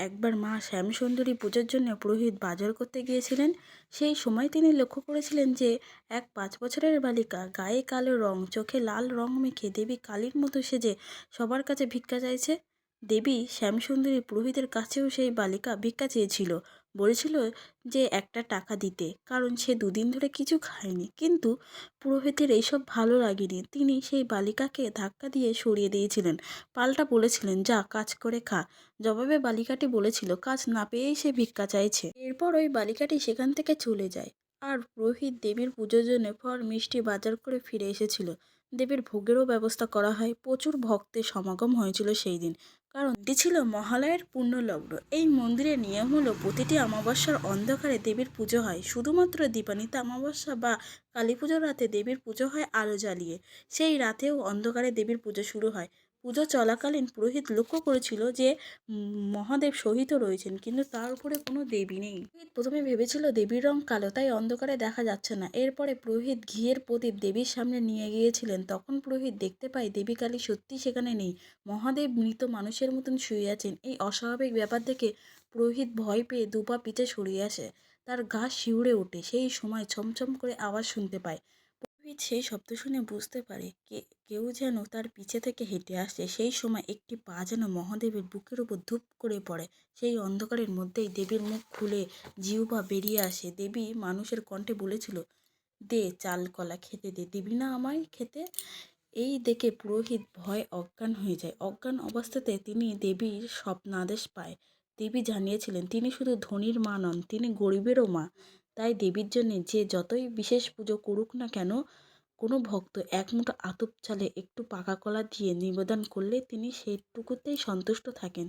একবার মা শ্যামসুন্দরী পুজোর জন্য পুরোহিত বাজার করতে গিয়েছিলেন। সেই সময় তিনি লক্ষ্য করেছিলেন যে এক 5 বছরের বালিকা গায়ে কালো রং, চোখে লাল রং মেখে দেবী কালীর মতো সেজে সবার কাছে ভিক্ষা চাইছে। দেবী শ্যামসুন্দরী পুরোহিতের কাছেও সেই বালিকা ভিক্ষা চেয়েছিল, বলেছিল যে একটা টাকা দিতে, কারণ সে 2 দিন ধরে কিছু খায়নি। কিন্তু পুরোহিতের এইসব ভালো লাগেনি, তিনি সেই বালিকাকে ধাক্কা দিয়ে সরিয়ে দিয়েছিলেন, পাল্টা বলেছিলেন যা কাজ করে খা। জবাবে বালিকাটি বলেছিল কাজ না পেয়েই সে ভিক্ষা চাইছে। এরপর ওই বালিকাটি সেখান থেকে চলে যায়। আর পুরোহিত দেবীর পুজোর জন্য ফল মিষ্টি বাজার করে ফিরে এসেছিল। দেবীর ভোগেরও ব্যবস্থা করা হয়। প্রচুর ভক্তের সমাগম হয়েছিল সেই দিন, কারণ এটি ছিল মহালয়ের পুণ্যলগ্ন। এই মন্দিরের নিয়ম হলো প্রতিটি অমাবস্যার অন্ধকারে দেবীর পুজো হয়। শুধুমাত্র দীপান্বিতা অমাবস্যা বা কালী পুজোর রাতে দেবীর পুজো হয় আলো জ্বালিয়ে। সেই রাতেও অন্ধকারে দেবীর পুজো শুরু হয়। পুজো চলাকালীন পুরোহিত লক্ষ্য করেছিল যে মহাদেব সহিত রয়েছেন, কিন্তু তার উপরে কোনো দেবী নেই। পুরোহিত প্রথমে ভেবেছিল দেবীর রং কালো, তাই অন্ধকারে দেখা যাচ্ছে না। এরপরে পুরোহিত ঘিয়ের প্রদীপ দেবীর সামনে নিয়ে গিয়েছিলেন। তখন পুরোহিত দেখতে পায় দেবী কালী সত্যি সেখানে নেই। মহাদেব মৃত মানুষের মতন শুয়ে আছেন। এই অস্বাভাবিক ব্যাপার দেখে পুরোহিত ভয় পেয়ে 2 পা পিছে সরিয়ে আসে। তার গা শিউরে ওঠে। সেই সময় ছমছম করে আওয়াজ শুনতে পায়। পুরোহিত সেই শব্দ শুনে বুঝতে পারে কেউ যেন তার পিছে থেকে হেঁটে আসছে। সেই সময় একটি পা যেন মহাদেবের বুকের উপর ধুপ করে পড়ে। সেই অন্ধকারের মধ্যেই দেবীর মুখ খুলে জিহ্বা বেরিয়ে আসে। দেবী মানুষের কণ্ঠে বলেছিল, দে চাল কলা খেতে দে, দিবি না আমায় খেতে? এই দেখে পুরোহিত ভয়ে অজ্ঞান হয়ে যায়। অজ্ঞান অবস্থাতে তিনি দেবীর স্বপ্নাদেশ পায়। দেবী জানিয়েছিলেন তিনি শুধু ধনীর মা নন, তিনি গরিবেরও মা। তাই দেবীর জন্য যে যতই বিশেষ পুজো করুক না কেন, কোনো ভক্ত এক মুঠো আতপ চালে একটু পাকা কলা দিয়ে নিবেদন করলে তিনি সেইটুকুতেই সন্তুষ্ট থাকেন।